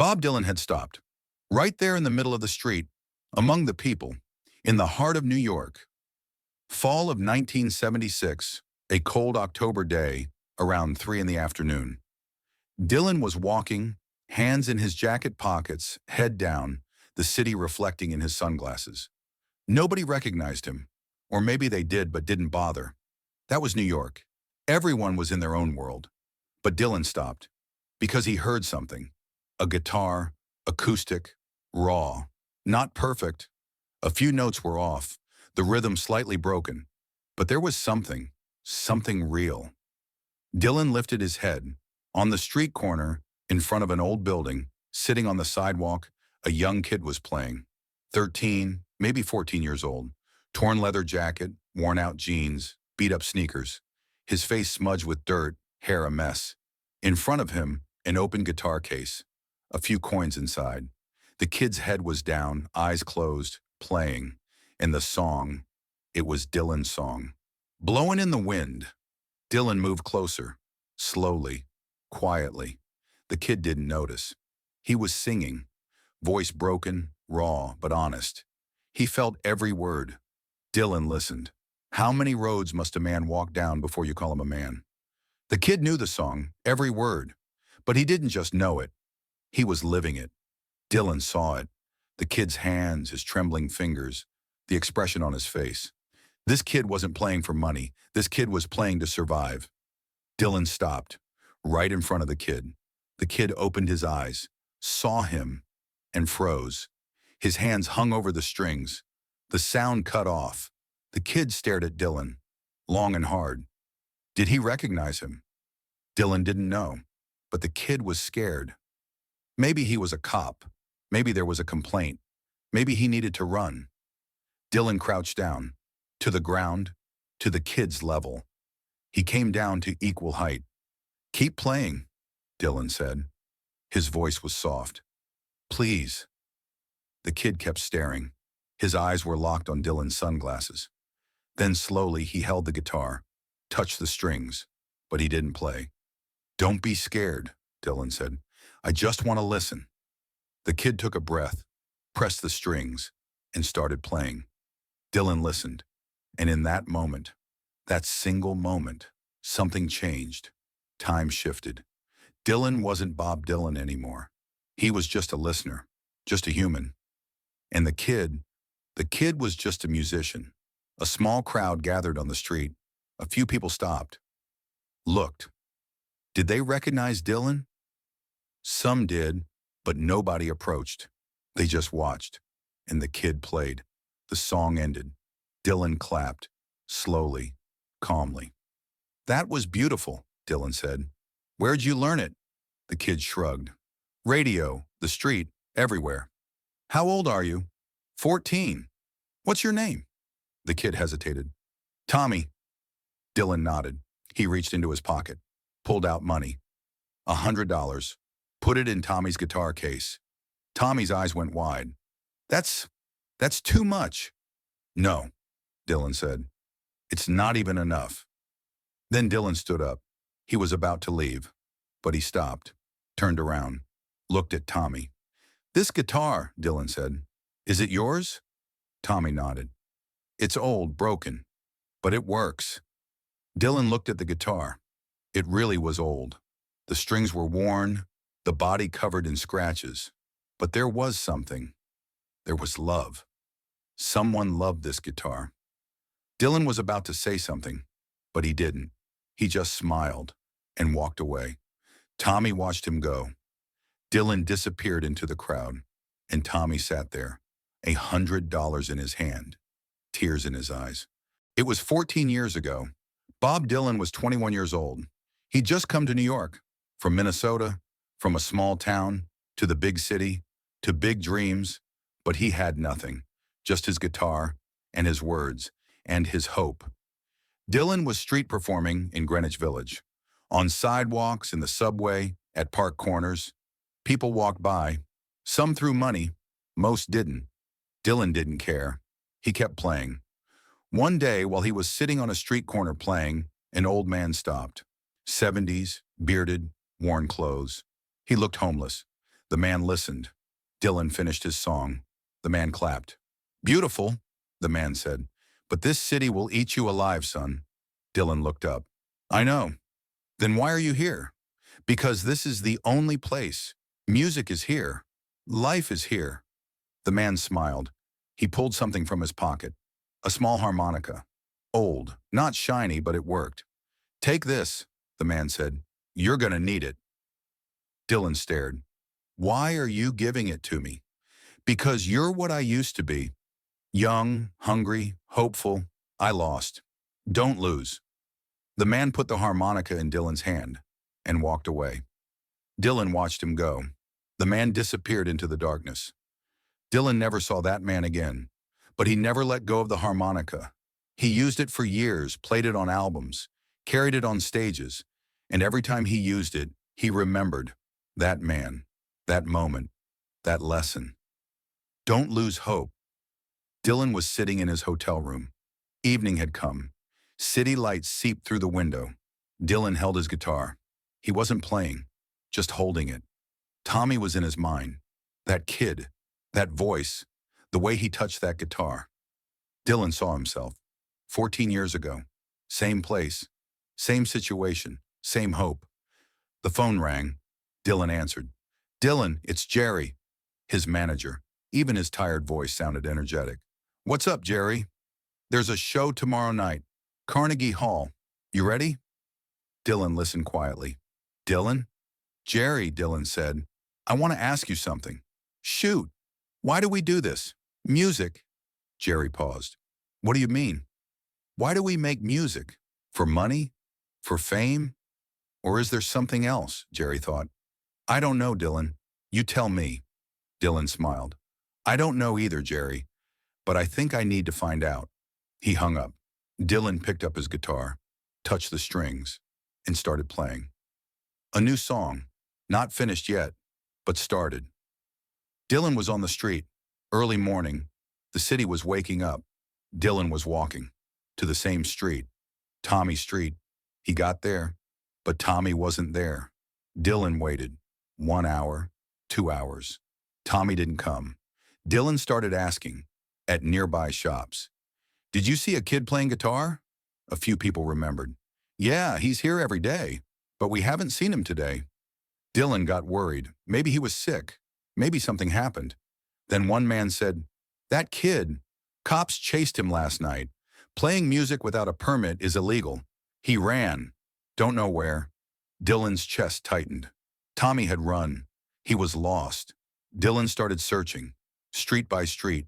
Bob Dylan had stopped, right there in the middle of the street, among the people, in the heart of New York. Fall of 1976, a cold October day, around 3 in the afternoon. Dylan was walking, hands in his jacket pockets, head down, the city reflecting in his sunglasses. Nobody recognized him, or maybe they did but didn't bother. That was New York. Everyone was in their own world. But Dylan stopped, because he heard something. A guitar, acoustic, raw, not perfect. A few notes were off, the rhythm slightly broken. But there was something real. Dylan lifted his head. On the street corner, in front of an old building, sitting on the sidewalk, a young kid was playing. 13, maybe 14 years old. Torn leather jacket, worn-out jeans, beat-up sneakers. His face smudged with dirt, hair a mess. In front of him, an open guitar case. A few coins inside. The kid's head was down, eyes closed, playing. And the song, it was Dylan's song. Blowin' in the Wind. Dylan moved closer, slowly, quietly. The kid didn't notice. He was singing, voice broken, raw, but honest. He felt every word. Dylan listened. How many roads must a man walk down before you call him a man? The kid knew the song, every word, but he didn't just know it. He was living it. Dylan saw it. The kid's hands, his trembling fingers, the expression on his face. This kid wasn't playing for money. This kid was playing to survive. Dylan stopped, right in front of the kid. The kid opened his eyes, saw him, and froze. His hands hung over the strings. The sound cut off. The kid stared at Dylan, long and hard. Did he recognize him? Dylan didn't know, but the kid was scared. Maybe he was a cop. Maybe there was a complaint. Maybe he needed to run. Dylan crouched down, to the ground, to the kid's level. He came down to equal height. "Keep playing," Dylan said. His voice was soft. "Please." The kid kept staring. His eyes were locked on Dylan's sunglasses. Then slowly he held the guitar, touched the strings, but he didn't play. "Don't be scared," Dylan said. "I just want to listen." The kid took a breath, pressed the strings, and started playing. Dylan listened, and in that moment, that single moment, something changed. Time shifted. Dylan wasn't Bob Dylan anymore. He was just a listener, just a human. And the kid was just a musician. A small crowd gathered on the street. A few people stopped, looked. Did they recognize Dylan? Some did, but nobody approached. They just watched, and the kid played. The song ended. Dylan clapped, slowly, calmly. "That was beautiful," Dylan said. "Where'd you learn it?" The kid shrugged. "Radio, the street, everywhere." "How old are you?" 14. "What's your name?" The kid hesitated. "Tommy." Dylan nodded. He reached into his pocket, pulled out money. $100. Put it in Tommy's guitar case. Tommy's eyes went wide. That's too much." "No," Dylan said. "It's not even enough." Then Dylan stood up. He was about to leave, but he stopped, turned around, looked at Tommy. "This guitar," Dylan said. "Is it yours?" Tommy nodded. "It's old, broken, but it works." Dylan looked at the guitar. It really was old. The strings were worn, the body covered in scratches. But there was something. There was love. Someone loved this guitar. Dylan was about to say something, but he didn't. He just smiled and walked away. Tommy watched him go. Dylan disappeared into the crowd, and Tommy sat there, $100 in his hand, tears in his eyes. It was 14 years ago. Bob Dylan was 21 years old. He'd just come to New York, from Minnesota, from a small town, to the big city, to big dreams, but he had nothing, just his guitar, and his words, and his hope. Dylan was street performing in Greenwich Village, on sidewalks, in the subway, at park corners. People walked by. Some threw money, most didn't. Dylan didn't care. He kept playing. One day, while he was sitting on a street corner playing, an old man stopped. 70s, bearded, worn clothes. He looked homeless. The man listened. Dylan finished his song. The man clapped. Beautiful, the man said. But this city will eat you alive, son. Dylan looked up. I know. Then why are you here? Because this is the only place. Music is here. Life is here. The man smiled. He pulled something from his pocket. A small harmonica. Old, not shiny, but it worked. Take this, the man said. You're gonna need it. Dylan stared. Why are you giving it to me? Because you're what I used to be. Young, hungry, hopeful. I lost. Don't lose. The man put the harmonica in Dylan's hand and walked away. Dylan watched him go. The man disappeared into the darkness. Dylan never saw that man again, but he never let go of the harmonica. He used it for years, played it on albums, carried it on stages, and every time he used it, he remembered that man, that moment, that lesson. Don't lose hope. Dylan was sitting in his hotel room. Evening had come. City lights seeped through the window. Dylan held his guitar. He wasn't playing, just holding it. Tommy was in his mind. That kid, that voice, the way he touched that guitar. Dylan saw himself. 14 years ago. Same place. Same situation. Same hope. The phone rang. Dylan answered. Dylan, it's Jerry. His manager. Even his tired voice sounded energetic. What's up, Jerry? There's a show tomorrow night. Carnegie Hall. You ready? Dylan listened quietly. Dylan? Jerry, Dylan said. I want to ask you something. Shoot. Why do we do this? Music. Jerry paused. What do you mean? Why do we make music? For money? For fame? Or is there something else? Jerry thought. I don't know, Dylan. You tell me. Dylan smiled. I don't know either, Jerry, but I think I need to find out. He hung up. Dylan picked up his guitar, touched the strings, and started playing. A new song, not finished yet, but started. Dylan was on the street. Early morning. The city was waking up. Dylan was walking to the same street, Tommy Street. He got there, but Tommy wasn't there. Dylan waited. 1 hour, 2 hours. Tommy didn't come. Dylan started asking at nearby shops. Did you see a kid playing guitar? A few people remembered. Yeah, he's here every day, but we haven't seen him today. Dylan got worried. Maybe he was sick. Maybe something happened. Then one man said, that kid, cops chased him last night. Playing music without a permit is illegal. He ran. Don't know where. Dylan's chest tightened. Tommy had run. He was lost. Dylan started searching, street by street,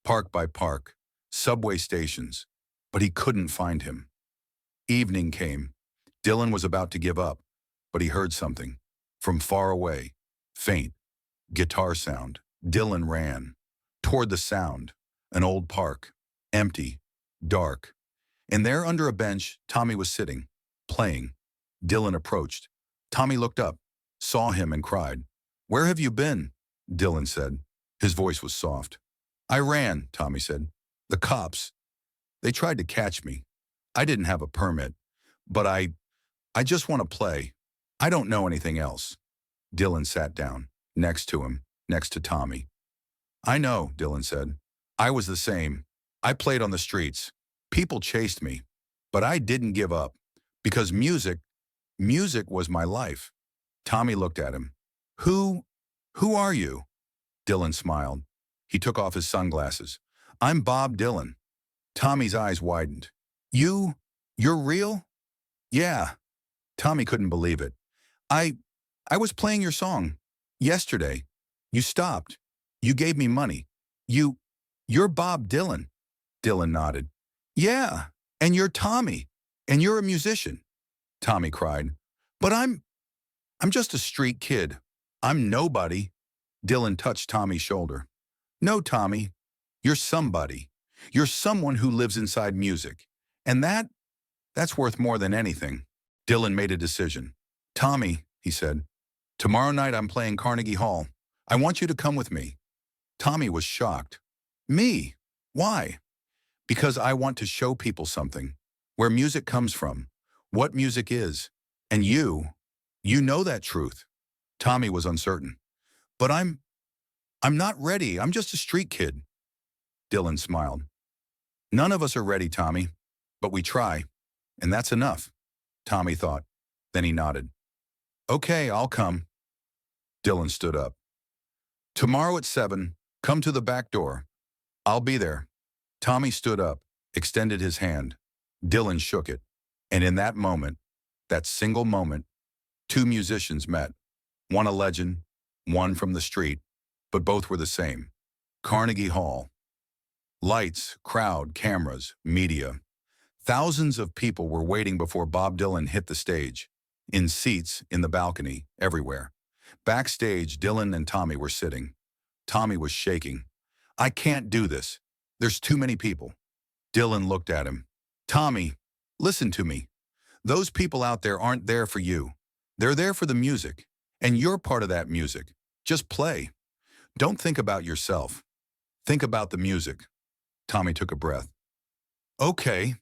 park by park, subway stations, but he couldn't find him. Evening came. Dylan was about to give up, but he heard something. From far away, faint, guitar sound. Dylan ran. Toward the sound, an old park, empty, dark. And there under a bench, Tommy was sitting, playing. Dylan approached. Tommy looked up, saw him and cried. Where have you been? Dylan said. His voice was soft. I ran, Tommy said. The cops, they tried to catch me. I didn't have a permit, but I just want to play. I don't know anything else. Dylan sat down, next to him, next to Tommy. I know, Dylan said. I was the same. I played on the streets. People chased me, but I didn't give up because music was my life. Tommy looked at him. Who are you? Dylan smiled. He took off his sunglasses. I'm Bob Dylan. Tommy's eyes widened. You're real? Yeah. Tommy couldn't believe it. I was playing your song. Yesterday. You stopped. You gave me money. You're Bob Dylan. Dylan nodded. Yeah, and you're Tommy. And you're a musician. Tommy cried. But I'm just a street kid. I'm nobody. Dylan touched Tommy's shoulder. No, Tommy. You're somebody. You're someone who lives inside music. And that's worth more than anything. Dylan made a decision. Tommy, he said, tomorrow night I'm playing Carnegie Hall. I want you to come with me. Tommy was shocked. Me? Why? Because I want to show people something. Where music comes from. What music is. And you know that truth. Tommy was uncertain. But I'm not ready. I'm just a street kid. Dylan smiled. None of us are ready, Tommy, but we try, and that's enough, Tommy thought. Then he nodded. Okay, I'll come. Dylan stood up. Tomorrow at 7, come to the back door. I'll be there. Tommy stood up, extended his hand. Dylan shook it. And in that moment, that single moment, two musicians met. One a legend, one from the street, but both were the same. Carnegie Hall. Lights, crowd, cameras, media. Thousands of people were waiting before Bob Dylan hit the stage. In seats, in the balcony, everywhere. Backstage, Dylan and Tommy were sitting. Tommy was shaking. I can't do this. There's too many people. Dylan looked at him. Tommy, listen to me. Those people out there aren't there for you. They're there for the music. And you're part of that music. Just play. Don't think about yourself. Think about the music. Tommy took a breath. Okay.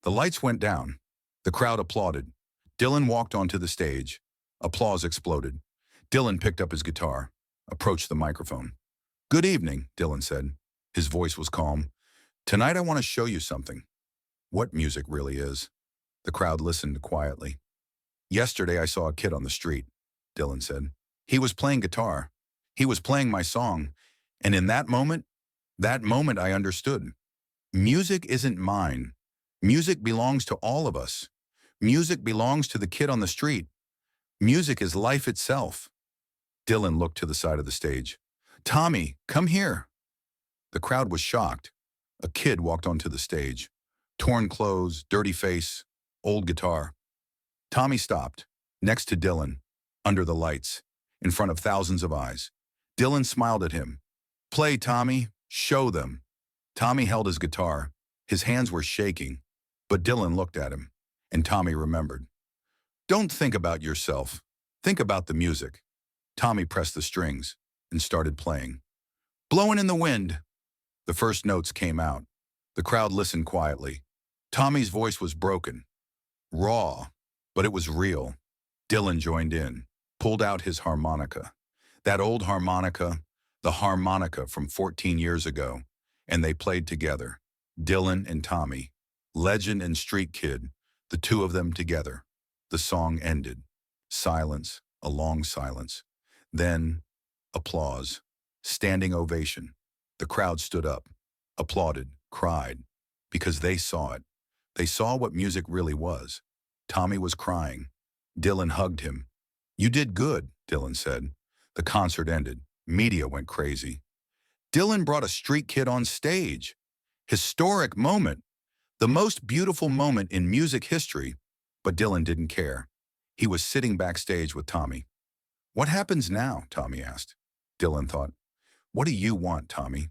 The lights went down. The crowd applauded. Dylan walked onto the stage. Applause exploded. Dylan picked up his guitar, approached the microphone. Good evening, Dylan said. His voice was calm. Tonight I want to show you something. What music really is. The crowd listened quietly. Yesterday I saw a kid on the street, Dylan said. He was playing guitar. He was playing my song. And in that moment I understood. Music isn't mine. Music belongs to all of us. Music belongs to the kid on the street. Music is life itself. Dylan looked to the side of the stage. Tommy, come here. The crowd was shocked. A kid walked onto the stage. Torn clothes, dirty face, old guitar. Tommy stopped, next to Dylan, under the lights, in front of thousands of eyes. Dylan smiled at him. Play, Tommy. Show them. Tommy held his guitar. His hands were shaking, but Dylan looked at him, and Tommy remembered. Don't think about yourself. Think about the music. Tommy pressed the strings and started playing. Blowin' in the wind. The first notes came out. The crowd listened quietly. Tommy's voice was broken, raw, but it was real. Dylan joined in, pulled out his harmonica. That old harmonica, the harmonica from 14 years ago, and they played together. Dylan and Tommy, legend and street kid, the two of them together. The song ended. Silence, a long silence. Then, applause, standing ovation. The crowd stood up, applauded, cried, because they saw it. They saw what music really was. Tommy was crying. Dylan hugged him. You did good, Dylan said. The concert ended. Media went crazy. Dylan brought a street kid on stage. Historic moment. The most beautiful moment in music history. But Dylan didn't care. He was sitting backstage with Tommy. What happens now? Tommy asked. Dylan thought. What do you want, Tommy?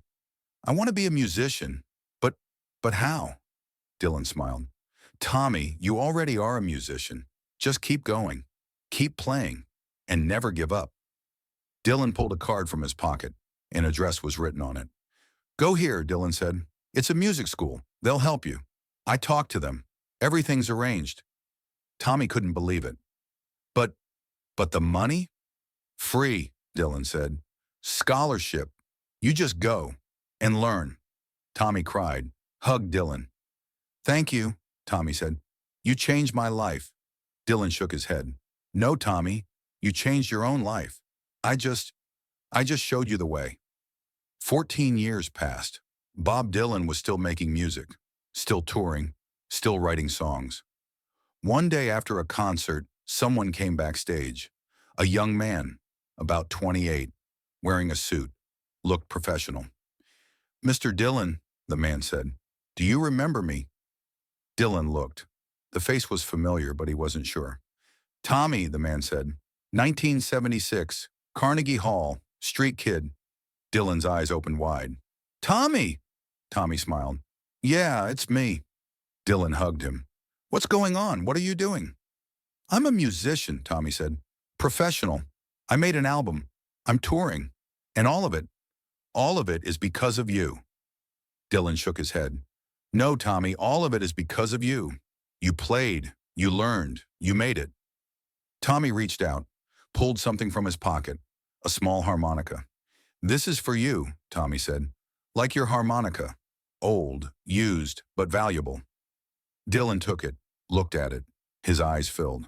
I want to be a musician. But how? Dylan smiled. Tommy, you already are a musician. Just keep going. Keep playing. And never give up. Dylan pulled a card from his pocket. An address was written on it. Go here, Dylan said. It's a music school. They'll help you. I talked to them. Everything's arranged. Tommy couldn't believe it. But the money? Free, Dylan said. Scholarship. You just go and learn. Tommy cried, hugged Dylan. Thank you, Tommy said. You changed my life. Dylan shook his head. No, Tommy, you changed your own life. I just showed you the way. 14 years passed. Bob Dylan was still making music, still touring, still writing songs. One day after a concert, someone came backstage. A young man, about 28, wearing a suit, looked professional. Mr. Dylan, the man said, do you remember me? Dylan looked. The face was familiar, but he wasn't sure. Tommy, the man said, 1976, Carnegie Hall, street kid. Dylan's eyes opened wide. Tommy! Tommy smiled. Yeah, it's me. Dylan hugged him. What's going on? What are you doing? I'm a musician, Tommy said. Professional. I made an album. I'm touring. And all of it is because of you. Dylan shook his head. No, Tommy, all of it is because of you. You played, you learned, you made it. Tommy reached out, pulled something from his pocket, A small harmonica. This is for you, Tommy said. Like your harmonica. Old, used, but valuable. Dylan took it, looked at it. His eyes filled.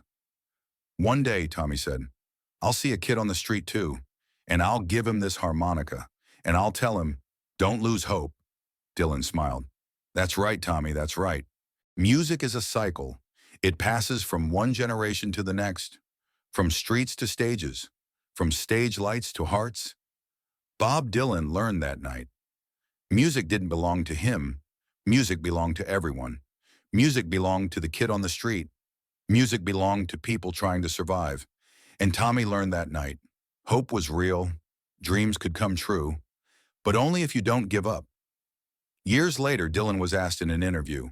One day, Tommy said, I'll see a kid on the street too, and I'll give him this harmonica, and I'll tell him, don't lose hope. Dylan smiled. That's right, Tommy, that's right. Music is a cycle. It passes from one generation to the next, from streets to stages, from stage lights to hearts. Bob Dylan learned that night. Music didn't belong to him. Music belonged to everyone. Music belonged to the kid on the street. Music belonged to people trying to survive. And Tommy learned that night. Hope was real. Dreams could come true. But only if you don't give up. Years later, Dylan was asked in an interview,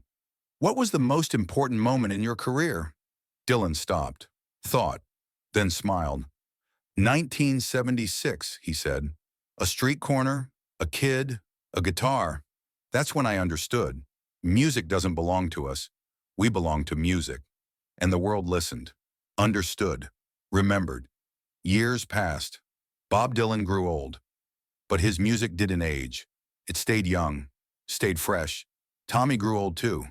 what was the most important moment in your career? Dylan stopped, thought, then smiled. 1976, he said. A street corner, a kid, a guitar. That's when I understood. Music doesn't belong to us. We belong to music. And the world listened, understood, remembered. Years passed. Bob Dylan grew old. But his music didn't age. It stayed young, stayed fresh. Tommy grew old too.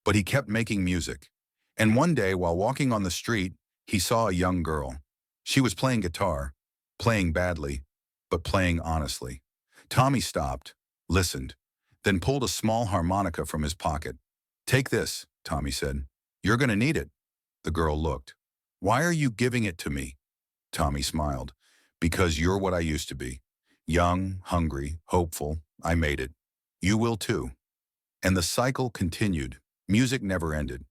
But he kept making music. And one day, while walking on the street, he saw a young girl. She was playing guitar, playing badly, but playing honestly. Tommy stopped, listened, then pulled a small harmonica from his pocket. Take this, Tommy said. You're going to need it. The girl looked. Why are you giving it to me? Tommy smiled. Because you're what I used to be. Young, hungry, hopeful. I made it. You will too. And the cycle continued. Music never ended.